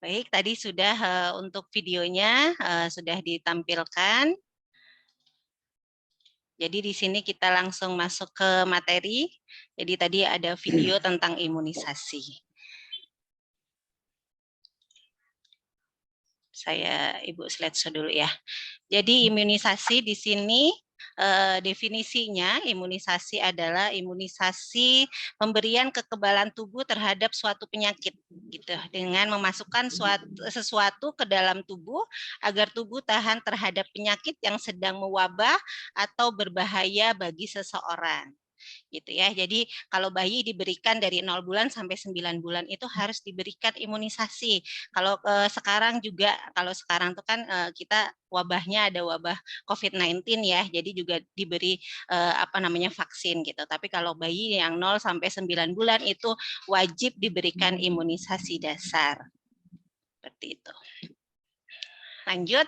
Baik, tadi sudah untuk videonya sudah ditampilkan. Jadi di sini kita langsung masuk ke materi. Jadi tadi ada video tentang imunisasi. Saya Ibu slideshow dulu ya. Jadi imunisasi di sini definisinya imunisasi adalah imunisasi pemberian kekebalan tubuh terhadap suatu penyakit gitu dengan memasukkan sesuatu ke dalam tubuh agar tubuh tahan terhadap penyakit yang sedang mewabah atau berbahaya bagi seseorang. Gitu ya. Jadi kalau bayi diberikan dari 0 bulan sampai 9 bulan itu harus diberikan imunisasi. Kalau sekarang juga kalau sekarang itu kan kita wabahnya ada wabah COVID-19 ya. Jadi juga diberi vaksin gitu. Tapi kalau bayi yang 0 sampai 9 bulan itu wajib diberikan imunisasi dasar. Seperti itu. Lanjut,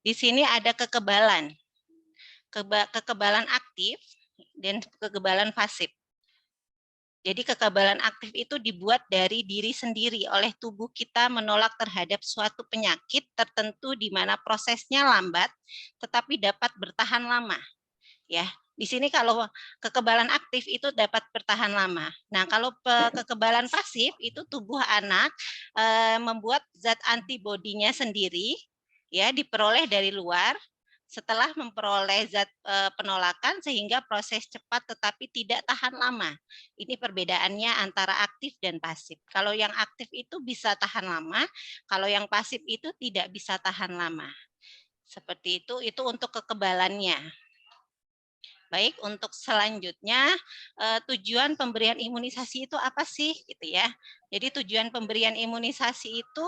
di sini ada kekebalan. Kekebalan aktif dan kekebalan pasif. Jadi kekebalan aktif itu dibuat dari diri sendiri oleh tubuh kita menolak terhadap suatu penyakit tertentu di mana prosesnya lambat tetapi dapat bertahan lama. Ya, di sini kalau kekebalan aktif itu dapat bertahan lama. Nah, kalau kekebalan pasif itu tubuh anak membuat zat antibodinya sendiri ya diperoleh dari luar setelah memperoleh zat penolakan sehingga proses cepat tetapi tidak tahan lama. Ini perbedaannya antara aktif dan pasif. Kalau yang aktif itu bisa tahan lama, kalau yang pasif itu tidak bisa tahan lama. Seperti itu untuk kekebalannya. Baik, untuk selanjutnya tujuan pemberian imunisasi itu apa sih gitu ya. Jadi tujuan pemberian imunisasi itu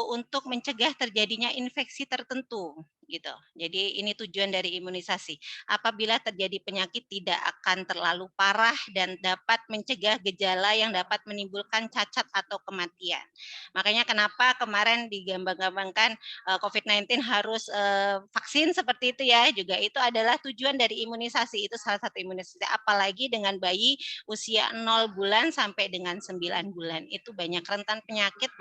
untuk mencegah terjadinya infeksi tertentu gitu. Jadi ini tujuan dari imunisasi. Apabila terjadi penyakit tidak akan terlalu parah dan dapat mencegah gejala yang dapat menimbulkan cacat atau kematian. Makanya kenapa kemarin digambang-gambangkan COVID-19 harus vaksin seperti itu ya, juga itu adalah tujuan dari imunisasi, itu salah satu imunisasi, apalagi dengan bayi usia 0 bulan sampai dengan 9 bulan, itu banyak rentan penyakit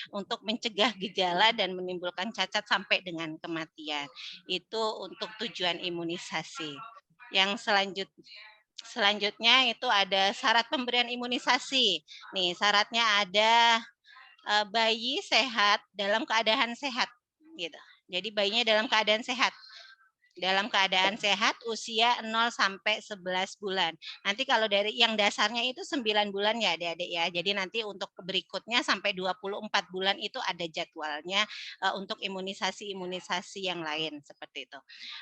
untuk mencegah gejala dan menimbulkan cacat sampai dengan kematian, itu untuk tujuan imunisasi. Yang selanjutnya itu ada syarat pemberian imunisasi. Nih, syaratnya ada bayi sehat dalam keadaan sehat gitu. Jadi bayinya dalam keadaan sehat. Dalam keadaan sehat usia 0 sampai 11 bulan. Nanti kalau dari yang dasarnya itu 9 bulan ya Adik-adik ya. Jadi nanti untuk berikutnya sampai 24 bulan itu ada jadwalnya untuk imunisasi-imunisasi yang lain seperti itu.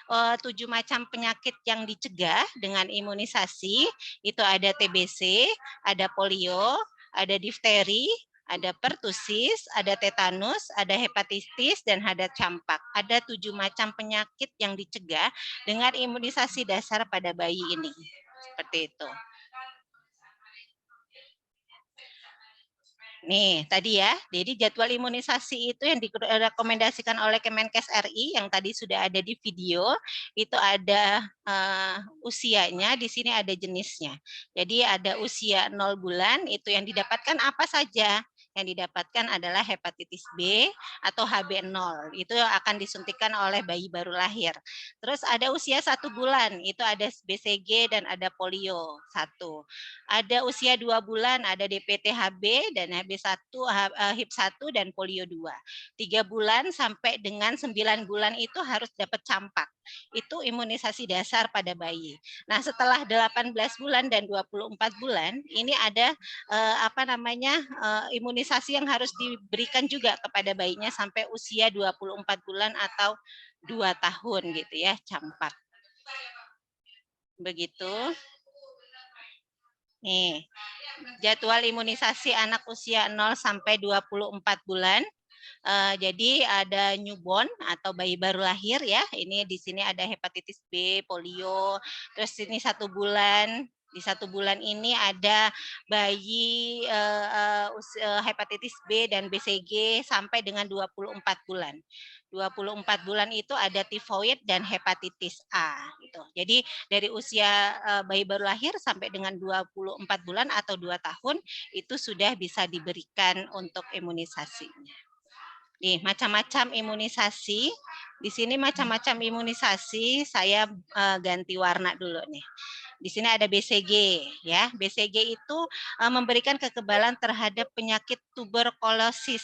7 macam penyakit yang dicegah dengan imunisasi itu ada TBC, ada polio, ada difteri, ada pertusis, ada tetanus, ada hepatitis, dan ada campak. Ada 7 macam penyakit yang dicegah dengan imunisasi dasar pada bayi ini. Seperti itu. Nih, tadi ya. Jadi jadwal imunisasi itu yang direkomendasikan oleh Kemenkes RI yang tadi sudah ada di video, itu ada usianya, di sini ada jenisnya. Jadi ada usia 0 bulan, itu yang didapatkan apa saja? Yang didapatkan adalah hepatitis B atau HB0. Itu akan disuntikan oleh bayi baru lahir. Terus ada usia 1 bulan, itu ada BCG dan ada polio 1. Ada usia 2 bulan, ada DPT-HB dan HB1, HIP1 dan polio 2. 3 bulan sampai dengan 9 bulan itu harus dapat campak. Itu imunisasi dasar pada bayi. Nah, setelah 18 bulan dan 24 bulan, ini ada imunisasi yang harus diberikan juga kepada bayinya sampai usia 24 bulan atau 2 tahun gitu ya, campak. Begitu. Nih, jadwal imunisasi anak usia 0 sampai 24 bulan. Jadi ada newborn atau bayi baru lahir ya. Ini di sini ada hepatitis B, polio. Terus ini 1 bulan. Di 1 bulan ini ada bayi hepatitis B dan BCG sampai dengan 24 bulan. 24 bulan itu ada tifoid dan hepatitis A gitu. Jadi dari usia bayi baru lahir sampai dengan 24 bulan atau 2 tahun itu sudah bisa diberikan untuk imunisasinya. Nih, macam-macam imunisasi. Di sini macam-macam imunisasi, saya ganti warna dulu nih. Di sini ada BCG ya. BCG itu memberikan kekebalan terhadap penyakit tuberkulosis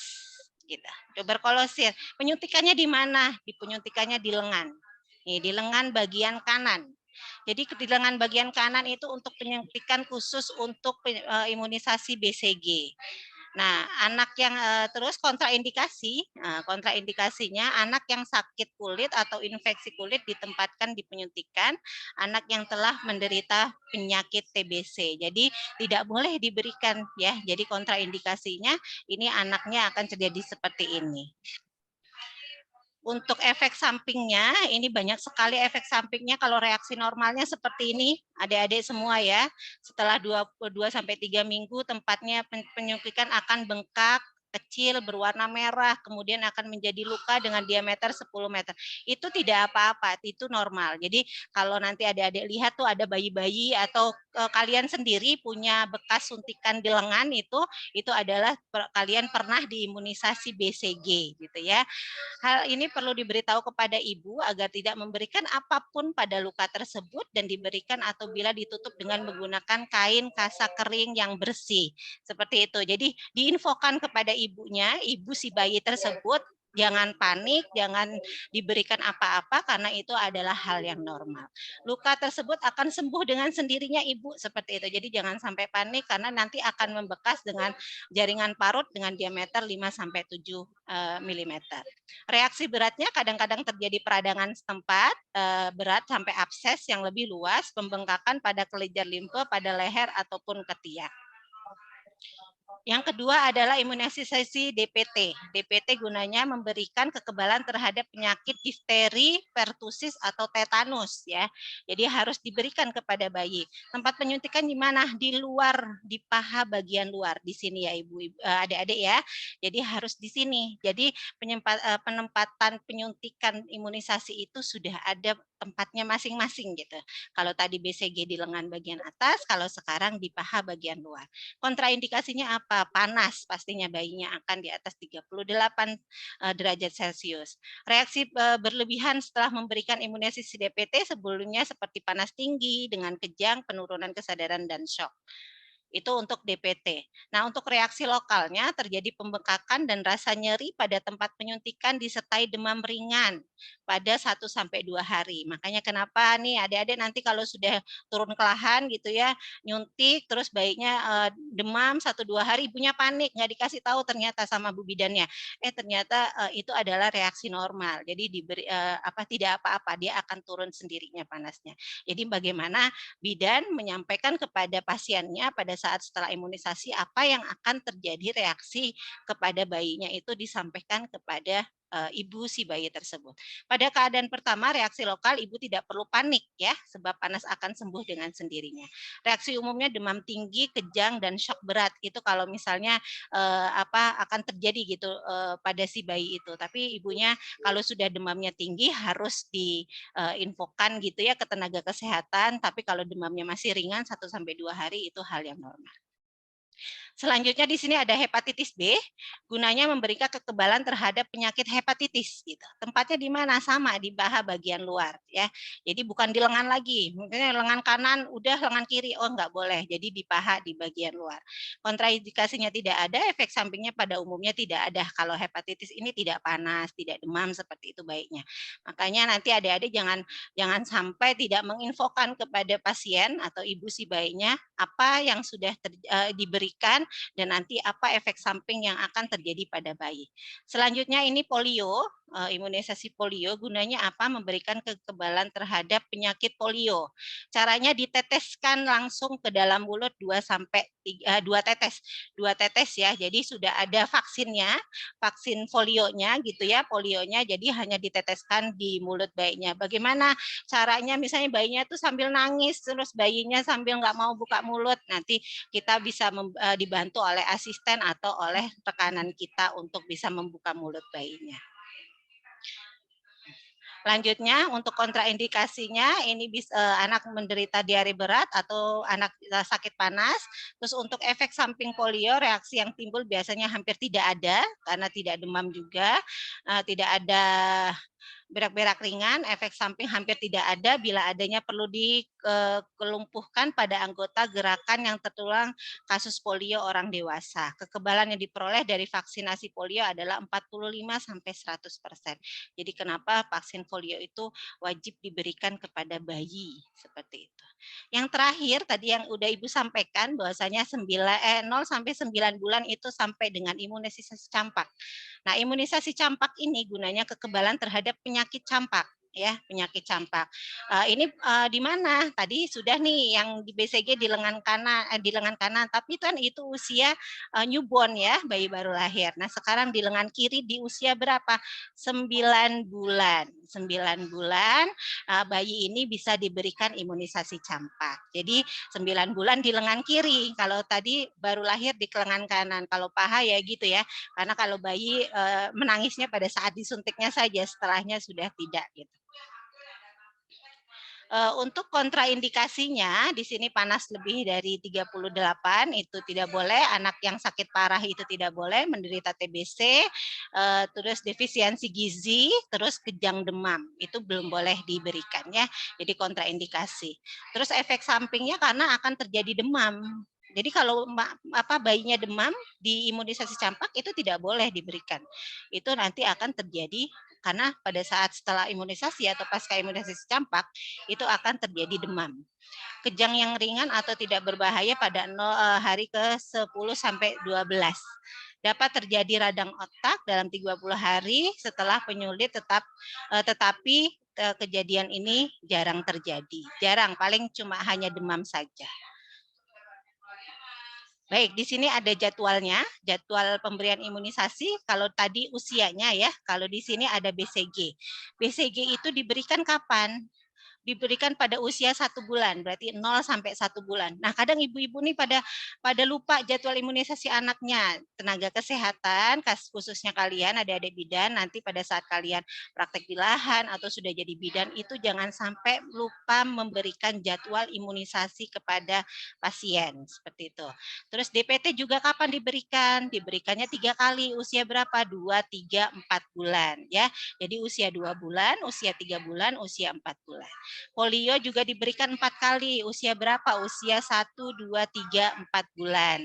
gitu. Tuberkulosis. Penyuntikannya di mana? Penyuntikannya di lengan. Nih, di lengan bagian kanan. Jadi di lengan bagian kanan itu untuk penyuntikan khusus untuk imunisasi BCG. Nah, anak yang terus kontraindikasinya anak yang sakit kulit atau infeksi kulit ditempatkan di penyuntikan, anak yang telah menderita penyakit TBC. Jadi tidak boleh diberikan ya. Jadi kontraindikasinya ini anaknya akan terjadi seperti ini. Untuk efek sampingnya, ini banyak sekali efek sampingnya. Kalau reaksi normalnya seperti ini, adik-adik semua ya. Setelah 2-3 minggu, tempatnya penyuntikan akan bengkak, kecil, berwarna merah, kemudian akan menjadi luka dengan diameter 10 meter. Itu tidak apa-apa, itu normal. Jadi kalau nanti adik-adik lihat tuh ada bayi-bayi atau kalian sendiri punya bekas suntikan di lengan itu adalah kalian pernah diimunisasi BCG gitu ya. Hal ini perlu diberitahu kepada ibu agar tidak memberikan apapun pada luka tersebut dan diberikan atau bila ditutup dengan menggunakan kain kasa kering yang bersih. Seperti itu. Jadi diinfokan kepada ibunya, ibu si bayi tersebut, jangan panik, jangan diberikan apa-apa karena itu adalah hal yang normal. Luka tersebut akan sembuh dengan sendirinya ibu, seperti itu. Jadi jangan sampai panik karena nanti akan membekas dengan jaringan parut dengan diameter 5-7 mm. Reaksi beratnya kadang-kadang terjadi peradangan setempat, berat sampai abses yang lebih luas, pembengkakan pada kelenjar limfe, pada leher ataupun ketiak. Yang kedua adalah imunisasi DPT. DPT gunanya memberikan kekebalan terhadap penyakit difteri, pertusis atau tetanus ya. Jadi harus diberikan kepada bayi. Tempat penyuntikan di mana? Di luar, di paha bagian luar. Di sini ya Ibu, adik-adik ya. Jadi harus di sini. Jadi penempatan penyuntikan imunisasi itu sudah ada tempatnya masing-masing gitu. Kalau tadi BCG di lengan bagian atas, kalau sekarang di paha bagian luar. Kontraindikasinya apa? Panas, pastinya bayinya akan di atas 38 derajat Celcius. Reaksi berlebihan setelah memberikan imunisasi DPT sebelumnya seperti panas tinggi dengan kejang, penurunan kesadaran dan shock. Itu untuk DPT. Nah, untuk reaksi lokalnya terjadi pembengkakan dan rasa nyeri pada tempat penyuntikan disertai demam ringan pada 1-2 hari. Makanya kenapa nih adik-adik nanti kalau sudah turun ke lahan gitu ya, nyuntik terus bayinya demam 1-2 hari, ibunya panik, nggak dikasih tahu ternyata sama bu bidannya. Ternyata itu adalah reaksi normal. Jadi diberi tidak apa-apa, dia akan turun sendirinya panasnya. Jadi bagaimana bidan menyampaikan kepada pasiennya pada saat setelah imunisasi apa yang akan terjadi reaksi kepada bayinya itu disampaikan kepada ibu si bayi tersebut. Pada keadaan pertama reaksi lokal ibu tidak perlu panik ya sebab panas akan sembuh dengan sendirinya. Reaksi umumnya demam tinggi, kejang dan shock berat itu kalau misalnya akan terjadi gitu pada si bayi itu. Tapi ibunya kalau sudah demamnya tinggi harus diinfokan gitu ya ke tenaga kesehatan, tapi kalau demamnya masih ringan 1-2 hari itu hal yang normal. Selanjutnya di sini ada hepatitis B, gunanya memberikan kekebalan terhadap penyakit hepatitis gitu. Tempatnya di mana? Sama di paha bagian luar ya. Jadi bukan di lengan lagi. Mungkin lengan kanan udah lengan kiri oh enggak boleh. Jadi di paha di bagian luar. Kontraindikasinya tidak ada, efek sampingnya pada umumnya tidak ada. Kalau hepatitis ini tidak panas, tidak demam seperti itu baiknya. Makanya nanti adik-adik jangan sampai tidak menginfokan kepada pasien atau ibu si bayinya apa yang sudah diberikan dan nanti apa efek samping yang akan terjadi pada bayi. Selanjutnya ini polio, imunisasi polio gunanya apa? Memberikan kekebalan terhadap penyakit polio. Caranya diteteskan langsung ke dalam mulut 2 tetes. 2 tetes ya. Jadi sudah ada vaksinnya, vaksin folionya gitu ya, polionya jadi hanya diteteskan di mulut bayinya. Bagaimana caranya? Misalnya bayinya tuh sambil nangis terus bayinya sambil nggak mau buka mulut, nanti kita bisa dibantu oleh asisten atau oleh rekanan kita untuk bisa membuka mulut bayinya. Selanjutnya untuk kontraindikasinya ini bisa anak menderita diare berat atau anak sakit panas. Terus untuk efek samping polio, reaksi yang timbul biasanya hampir tidak ada karena tidak demam juga, tidak ada berak-berak ringan, efek samping hampir tidak ada, bila adanya perlu dikelumpuhkan pada anggota gerakan yang tertular kasus polio orang dewasa. Kekebalan yang diperoleh dari vaksinasi polio adalah 45-100%. Jadi kenapa vaksin polio itu wajib diberikan kepada bayi, seperti itu. Yang terakhir tadi yang udah Ibu sampaikan bahwasanya 0 sampai 9 bulan itu sampai dengan imunisasi campak. Nah, imunisasi campak ini gunanya kekebalan terhadap penyakit campak, ya, penyakit campak. Ini di mana? Tadi sudah nih yang di BCG di lengan kanan, tapi kan itu usia newborn ya, bayi baru lahir. Nah, sekarang di lengan kiri di usia berapa? 9 bulan. 9 bulan bayi ini bisa diberikan imunisasi campak. Jadi 9 bulan di lengan kiri. Kalau tadi baru lahir di lengan kanan. Kalau paha ya gitu ya. Karena kalau bayi menangisnya pada saat disuntiknya saja, setelahnya sudah tidak gitu. Untuk kontraindikasinya di sini panas lebih dari 38 itu tidak boleh, anak yang sakit parah itu tidak boleh, menderita TBC, terus defisiensi gizi, terus kejang demam itu belum boleh diberikan ya. Jadi kontraindikasi. Terus efek sampingnya karena akan terjadi demam. Jadi kalau bayinya demam di imunisasi campak itu tidak boleh diberikan. Itu nanti akan terjadi karena pada saat setelah imunisasi atau pasca imunisasi campak itu akan terjadi demam. Kejang yang ringan atau tidak berbahaya pada hari ke-10 sampai 12. Dapat terjadi radang otak dalam 30 hari setelah penyulit tetapi kejadian ini jarang terjadi. Jarang, paling cuma hanya demam saja. Baik, di sini ada jadwalnya, jadwal pemberian imunisasi. Kalau tadi usianya ya, kalau di sini ada BCG. BCG itu diberikan kapan? Diberikan pada usia 1 bulan, berarti 0 sampai 1 bulan. Nah, kadang ibu-ibu nih pada lupa jadwal imunisasi anaknya. Tenaga kesehatan, khususnya kalian adik-adik bidan, nanti pada saat kalian praktek di lahan atau sudah jadi bidan, itu jangan sampai lupa memberikan jadwal imunisasi kepada pasien, seperti itu. Terus DPT juga kapan diberikan? Diberikannya 3 kali, usia berapa? 2, 3, 4 bulan, ya. Jadi usia 2 bulan, usia 3 bulan, usia 4 bulan. Polio juga diberikan 4 kali. Usia berapa? Usia 1, 2, 3, 4 bulan.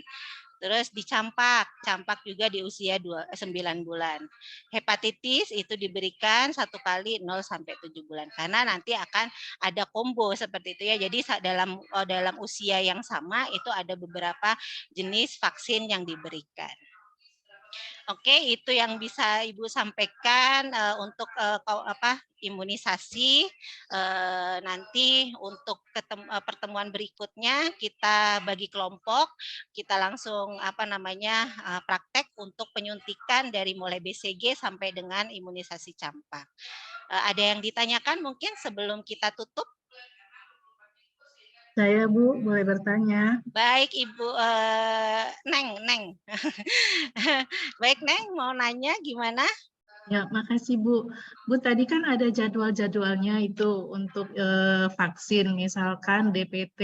Terus dicampak, campak juga di usia 9 bulan. Hepatitis itu diberikan 1 kali 0 sampai 7 bulan. Karena nanti akan ada combo seperti itu ya. Jadi dalam usia yang sama itu ada beberapa jenis vaksin yang diberikan. Oke, itu yang bisa Ibu sampaikan untuk imunisasi. Nanti untuk pertemuan berikutnya kita bagi kelompok, kita langsung praktek untuk penyuntikan dari mulai BCG sampai dengan imunisasi campak. Ada yang ditanyakan mungkin sebelum kita tutup? Saya Bu, boleh bertanya? Baik Ibu Neng. Baik Neng, mau nanya gimana? Ya, makasih Bu. Bu, tadi kan ada jadwal-jadwalnya itu untuk vaksin, misalkan DPT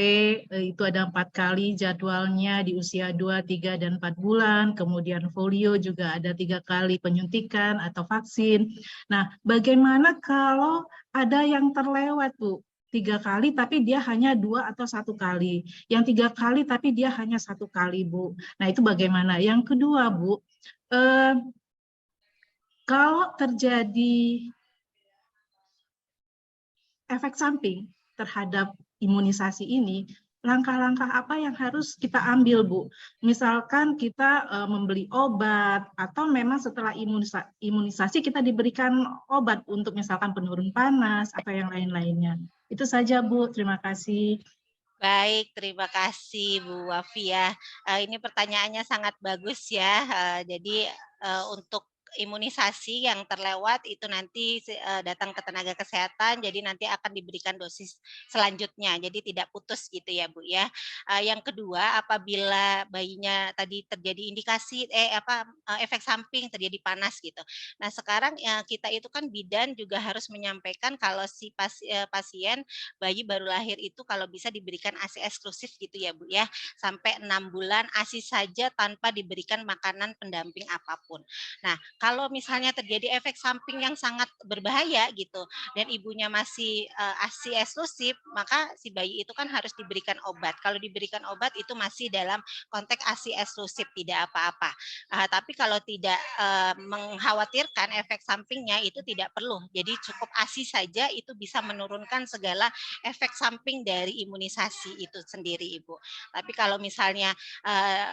itu ada 4 kali jadwalnya di usia 2, 3, dan 4 bulan, kemudian polio juga ada 3 kali penyuntikan atau vaksin. Nah, bagaimana kalau ada yang terlewat Bu? 3 kali tapi dia hanya 2 atau 1 kali. Yang 3 kali tapi dia hanya 1 kali Bu. Nah, itu bagaimana? Yang kedua Bu, kalau terjadi efek samping terhadap imunisasi ini, langkah-langkah apa yang harus kita ambil, Bu? Misalkan kita membeli obat, atau memang setelah imunisasi kita diberikan obat untuk misalkan penurun panas, atau yang lain-lainnya. Itu saja, Bu. Terima kasih. Baik, terima kasih Bu Wafia. Ini pertanyaannya sangat bagus ya. Jadi untuk imunisasi yang terlewat itu nanti datang ke tenaga kesehatan, jadi nanti akan diberikan dosis selanjutnya, jadi tidak putus gitu ya Bu ya. Yang kedua, apabila bayinya tadi terjadi indikasi efek samping, terjadi panas gitu. Nah sekarang kita itu kan bidan juga harus menyampaikan kalau si pasien bayi baru lahir itu kalau bisa diberikan ASI eksklusif gitu ya Bu ya, sampai 6 bulan ASI saja tanpa diberikan makanan pendamping apapun. Nah, kalau misalnya terjadi efek samping yang sangat berbahaya gitu dan ibunya masih ASI eksklusif, maka si bayi itu kan harus diberikan obat. Kalau diberikan obat itu masih dalam konteks ASI eksklusif, tidak apa-apa. Tapi kalau tidak mengkhawatirkan efek sampingnya itu tidak perlu. Jadi cukup ASI saja itu bisa menurunkan segala efek samping dari imunisasi itu sendiri, Ibu. Tapi kalau misalnya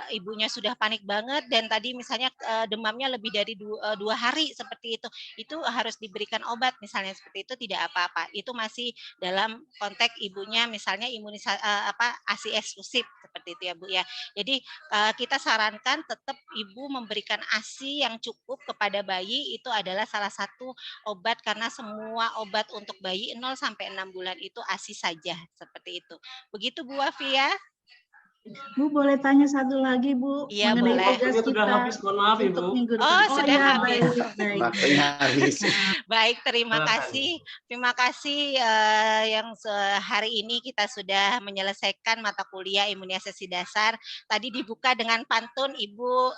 ibunya sudah panik banget dan tadi misalnya demamnya lebih dari 2 hari seperti itu harus diberikan obat misalnya seperti itu tidak apa-apa. Itu masih dalam konteks ibunya misalnya ASI eksklusif seperti itu ya Bu ya. Jadi kita sarankan tetap ibu memberikan ASI yang cukup kepada bayi itu adalah salah satu obat karena semua obat untuk bayi 0 sampai 6 bulan itu ASI saja seperti itu. Begitu Bu Wafia. Bu boleh tanya satu lagi Bu Iya, mengenai boleh. tugas Sudah kita habis, mohon maaf untuk Ibu. minggu Oh, depan. sudah ya, habis. baik. Waktunya habis. Baik, terima Silakan. kasih. Terima kasih yang hari ini kita sudah menyelesaikan mata kuliah imunisasi dasar. Tadi dibuka dengan pantun, Ibu.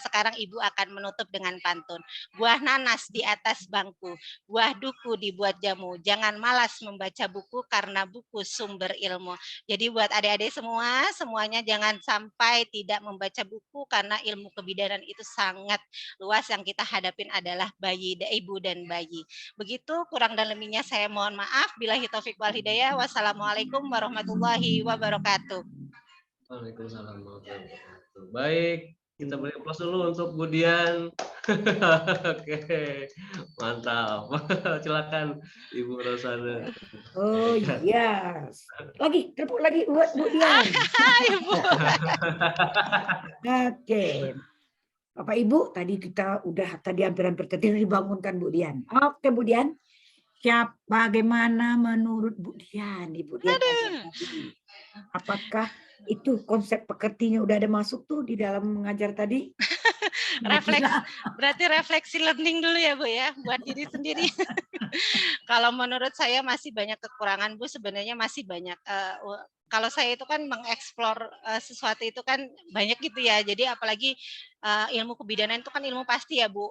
Sekarang Ibu akan menutup dengan pantun. Buah nanas di atas bangku, buah duku dibuat jamu. Jangan malas membaca buku karena buku sumber ilmu. Jadi buat adik-adik semua, semuanya jangan sampai tidak membaca buku karena ilmu kebidanan itu sangat luas. Yang kita hadapin adalah bayi, ibu dan bayi. Begitu, kurang dan lebihnya saya mohon maaf. Billahi taufik wal hidayah. Wassalamualaikum warahmatullahi wabarakatuh. Waalaikumsalam warahmatullahi wabarakatuh. Baik, kita beri aplaus dulu untuk Bu Dian. Oke, mantap. Silakan Ibu Rosana. Oh iya, lagi tepuk lagi buat Bu Dian. Ibu. Oke, Bapak Ibu tadi kita udah hampir tertidur dibangunkan Bu Dian. Oke Bu Dian, bagaimana menurut Bu Dian? Ibu Dian ajar tadi. Apakah itu konsep pekertinya udah ada masuk tuh di dalam mengajar tadi? Berarti refleksi learning dulu ya Bu ya, buat diri sendiri. Kalau menurut saya masih banyak kekurangan Bu, sebenarnya masih banyak. Kalau saya itu kan mengeksplor sesuatu itu kan banyak gitu ya. Jadi apalagi ilmu kebidanan itu kan ilmu pasti ya Bu.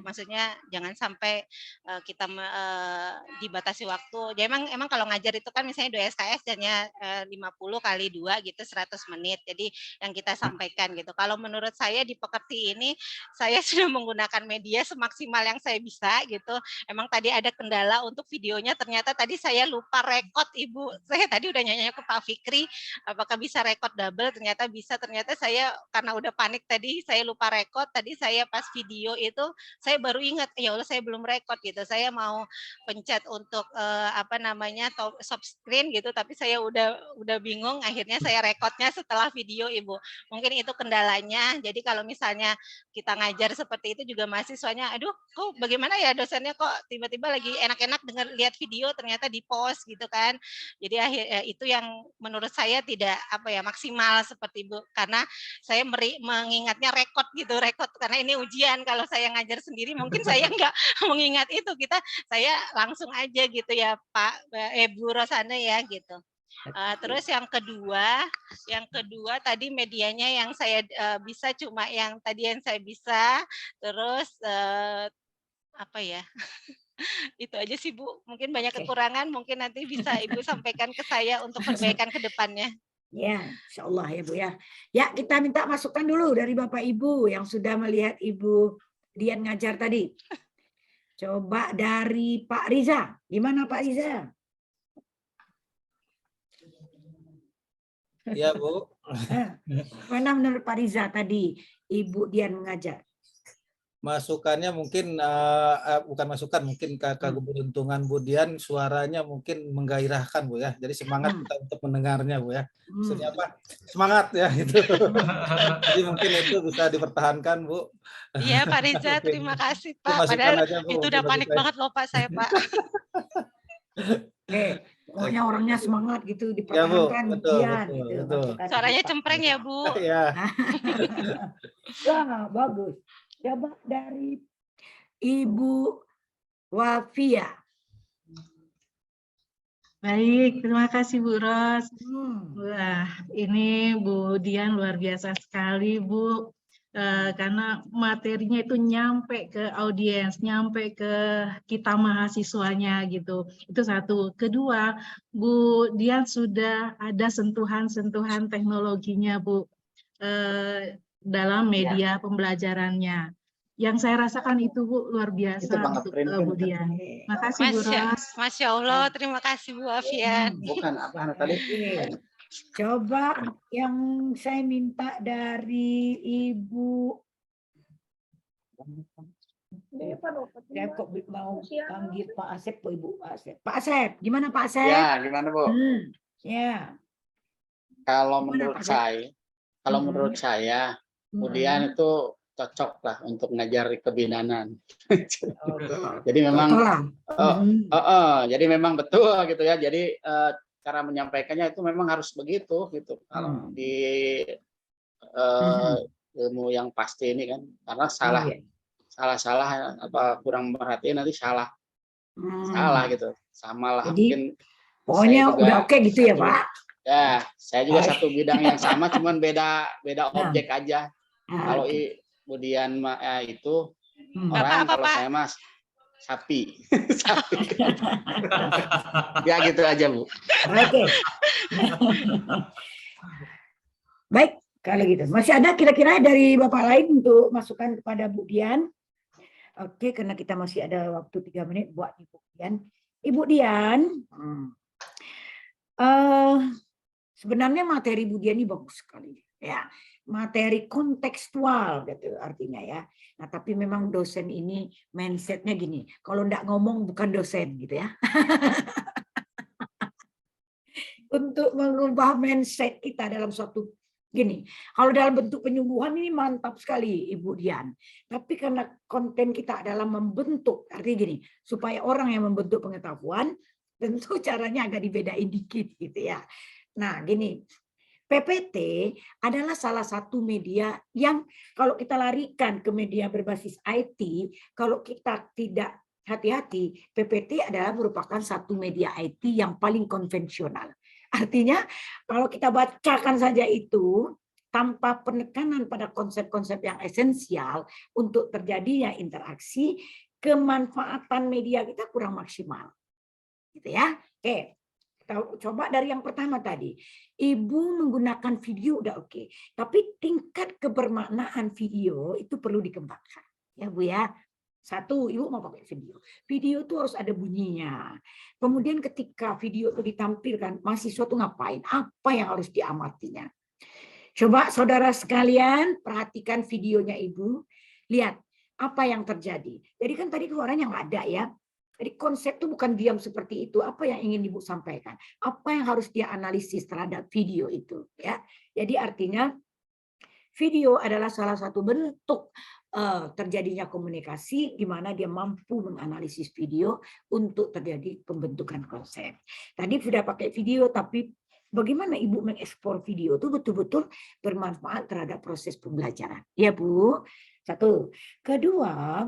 Maksudnya jangan sampai kita dibatasi waktu. Jadi emang kalau ngajar itu kan misalnya 2 SKS hanya 50 kali 2 gitu 100 menit. Jadi yang kita sampaikan gitu. Kalau menurut saya di pekerti ini saya sudah menggunakan media semaksimal yang saya bisa gitu. Emang tadi ada kendala untuk videonya, ternyata tadi saya lupa rekod Ibu. Saya tadi udah nyanyi ke Pak Fikri, apakah bisa rekod double, ternyata bisa. Ternyata saya karena udah panik tadi, saya lupa rekod. Tadi saya pas video itu, saya baru ingat, ya Allah saya belum rekod gitu. Saya mau pencet untuk stop screen gitu, tapi saya udah bingung. Akhirnya saya rekodnya setelah video Ibu. Mungkin itu kendalanya. Jadi kalau misalnya kita ngajar seperti itu juga mahasiswanya, aduh kok bagaimana ya dosennya kok tiba-tiba lagi enak-enak dengar lihat video ternyata di post gitu kan. Jadi itu yang menurut saya tidak maksimal seperti Bu, karena saya mengingatnya rekod karena ini ujian. Kalau saya ngajar sendiri mungkin saya nggak mengingat itu, saya langsung aja gitu ya Pak Bu Rosana ya gitu. Terus yang kedua tadi medianya yang saya bisa cuma yang tadi yang saya bisa. Terus itu aja sih Bu. Mungkin banyak kekurangan, mungkin nanti bisa Ibu sampaikan ke saya untuk perbaikan ke depannya. Ya, insya Allah ya Bu ya. Ya, kita minta masukan dulu dari Bapak Ibu yang sudah melihat Ibu Dian ngajar tadi. Coba dari Pak Riza. Gimana Pak Riza? Iya Bu. Mana menurut Pak Riza tadi Ibu Dian mengajar? masukannya mungkin bukan masukan, mungkin keberuntungan Bu Dian suaranya mungkin menggairahkan Bu ya. Jadi semangat kita untuk mendengarnya Bu ya. Maksudnya apa? Semangat ya itu. Jadi mungkin itu bisa dipertahankan Bu. Iya Pak Riza, terima kasih Pak. Masukan Padahal aja, Bu, itu udah mungkin panik bagi saya. banget loh Pak saya Pak. Pokoknya orangnya semangat gitu, Ya Bu, dipertahankan betul, Dian, betul, gitu. betul. Masukan Suaranya kita. cempreng ya Bu. Ya. Wah, bagus. Coba dari Ibu Wafia. Baik, terima kasih Bu Ros. Hmm. Wah, ini Bu Dian luar biasa sekali Bu. Karena materinya itu nyampe ke audiens, nyampe ke kita mahasiswanya gitu. Itu satu. Kedua, Bu Dian sudah ada sentuhan-sentuhan teknologinya Bu dalam media pembelajarannya. Yang saya rasakan itu Bu luar biasa untuk Bu Dian. Makasih Bu Ros. Masya Allah, terima kasih Bu Afian. Bukan apa tadi? Coba yang saya minta dari Ibu. Saya kok mau panggil Pak Asep, Ibu Asep. Pak Asep, gimana Pak Asep? Ya, gimana Bu? Ya. Kalau Gimana, menurut Pak? saya, menurut saya, kemudian itu cocok lah untuk ngajar kebidanan. Jadi memang, jadi memang betul gitu ya. Jadi cara menyampaikannya itu memang harus begitu gitu. Kalau di ilmu yang pasti ini kan, karena salah apa kurang perhatian nanti salah gitu. Sama lah. Jadi, mungkin pokoknya udah oke gitu ya Pak. Ya, saya juga satu bidang yang sama, cuman beda objek aja. Kalau kemudian itu orang, kalau saya mas sapi, sapi. Ya gitu aja Bu. Oke. Baik, kalau gitu. Masih ada kira-kira dari Bapak lain untuk masukan kepada Bu Dian? Oke, karena kita masih ada waktu 3 menit buat Ibu Dian. Ibu Dian, sebenarnya materi Bu Dian ini bagus sekali. Ya, materi kontekstual gitu artinya ya. Nah, tapi memang dosen ini mindsetnya gini, kalau enggak ngomong bukan dosen gitu ya. Untuk mengubah mindset kita dalam suatu gini, kalau dalam bentuk penyuluhan ini mantap sekali Ibu Dian. Tapi karena konten kita adalah membentuk, artinya gini, supaya orang yang membentuk pengetahuan, tentu caranya agak dibedain dikit gitu ya. Nah, gini, PPT adalah salah satu media yang kalau kita larikan ke media berbasis IT, kalau kita tidak hati-hati, PPT adalah merupakan satu media IT yang paling konvensional. Artinya kalau kita bacakan saja itu tanpa penekanan pada konsep-konsep yang esensial untuk terjadinya interaksi, kemanfaatan media kita kurang maksimal. Gitu ya. Oke. Coba dari yang pertama tadi, Ibu menggunakan video udah oke, tapi tingkat kebermaknaan video itu perlu dikembangkan, ya Bu ya. Satu, Ibu mau pakai video. Video itu harus ada bunyinya. Kemudian ketika video itu ditampilkan, mahasiswa itu ngapain? Apa yang harus diamatinya? Coba saudara sekalian perhatikan videonya Ibu, lihat apa yang terjadi. Jadi kan tadi suaranya nggak ada ya. Jadi konsep itu bukan diam seperti itu. Apa yang ingin Ibu sampaikan? Apa yang harus dia analisis terhadap video itu? Ya, jadi artinya video adalah salah satu bentuk terjadinya komunikasi di mana dia mampu menganalisis video untuk terjadi pembentukan konsep. Tadi sudah pakai video, tapi bagaimana Ibu mengekspor video itu betul-betul bermanfaat terhadap proses pembelajaran? Ya Bu. Satu. Kedua,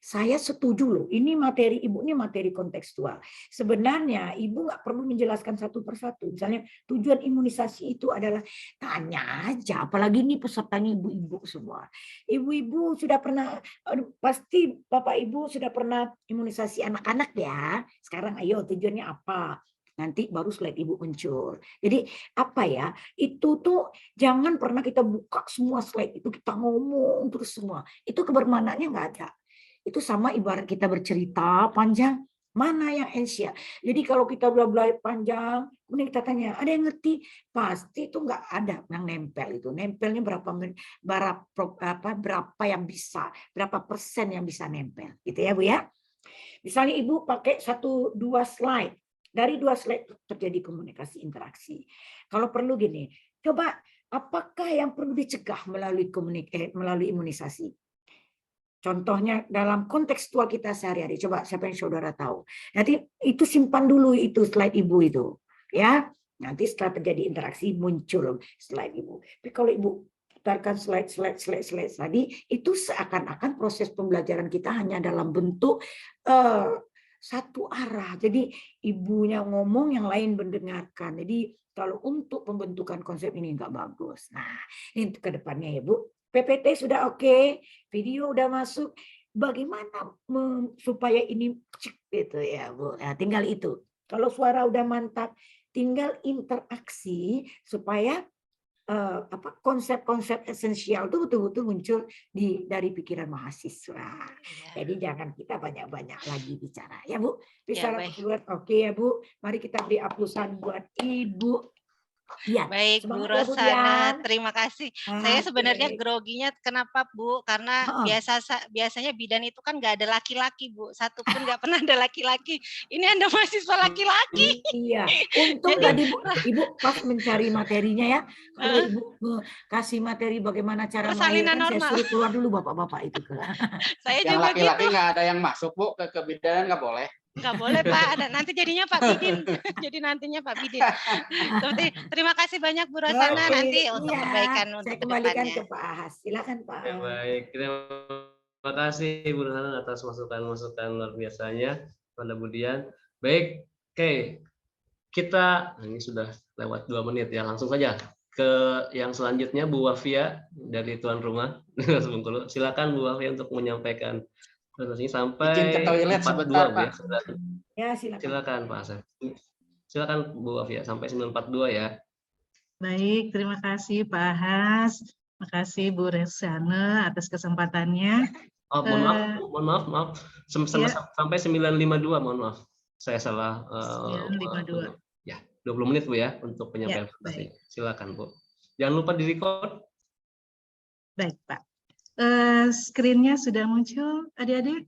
saya setuju loh, ini materi Ibu ini materi kontekstual. Sebenarnya Ibu nggak perlu menjelaskan satu persatu. Misalnya tujuan imunisasi itu adalah tanya aja, apalagi ini pesertanya ibu-ibu semua. Ibu-ibu sudah pernah, pasti Bapak Ibu sudah pernah imunisasi anak-anak ya. Sekarang ayo tujuannya apa? Nanti baru slide Ibu muncul. Jadi apa ya, itu tuh jangan pernah kita buka semua slide itu, kita ngomong terus semua. Itu kebermanaannya nggak ada. Itu sama ibarat kita bercerita panjang, Mana yang esensial? Jadi kalau kita udah belajar panjang, kemudian kita tanya, ada yang ngerti? Pasti itu nggak ada yang nempel itu. Nempelnya berapa yang bisa, berapa persen yang bisa nempel, gitu ya Bu ya. Misalnya Ibu pakai 1-2 slide. Dari 2 slide terjadi komunikasi interaksi. Kalau perlu gini, coba apakah yang perlu dicegah melalui imunisasi? Contohnya dalam kontekstual kita sehari-hari. Coba siapa yang saudara tahu. Nanti itu simpan dulu itu slide Ibu itu. Ya, nanti setelah terjadi interaksi muncul slide Ibu. Tapi kalau Ibu putarkan slide tadi, itu seakan-akan proses pembelajaran kita hanya dalam bentuk satu arah. Jadi ibunya ngomong, yang lain mendengarkan. Jadi kalau untuk pembentukan konsep ini nggak bagus. Nah, ini ke depannya ya Bu. PPT sudah oke, video udah masuk. Bagaimana supaya ini gitu ya Bu? Nah, tinggal itu. Kalau suara udah mantap, tinggal interaksi supaya konsep-konsep esensial itu betul-betul muncul dari pikiran mahasiswa. Jadi jangan kita banyak-banyak lagi bicara. Ya Bu, bisa oke ya Bu. Mari kita beri aplausan buat Ibu. Ya, baik Bu Rosana, terima kasih. Saya sebenarnya groginya kenapa Bu? Karena biasanya bidan itu kan nggak ada laki-laki Bu, satu pun nggak pernah ada laki-laki. Ini Anda mahasiswa laki-laki. Iya, untung tadi Ibu pas mencari materinya ya. Kalau Ibu kasih materi bagaimana cara melahirkan, saya suruh keluar dulu bapak-bapak itu. Saya yang juga laki-laki gitu. nggak ada yang masuk Bu ke kebidanan, nggak boleh. Nggak boleh Pak, nanti jadinya Pak Bidin. Jadi nantinya Pak Bidin. Terima kasih banyak Bu Rosana, nanti untuk perbaikan untuk saya kembalikan ke Pak Ahas. Silakan Pak. Ya, baik, terima kasih Bu Rosana atas masukan-masukan luar biasanya pada Budian. Baik, oke. Kita ini sudah lewat 2 menit ya, langsung saja ke yang selanjutnya Bu Wafia dari tuan rumah. Silakan Bu Wafia untuk menyampaikan sampai izin ke toilet 42 sebentar, Bu ya. Ya, silakan Pak Asep. Silakan Bu Wafia sampai 942 ya. Baik, terima kasih Pak Ahas. Terima kasih Bu Rosana atas kesempatannya. Oh, mohon maaf. Sampai 952, mohon maaf. Saya salah. 952. Ya, 20 menit Bu ya untuk penyampaian presentasi. Silakan Bu. Jangan lupa di-record. Baik Pak. Screen-nya sudah muncul, adik-adik?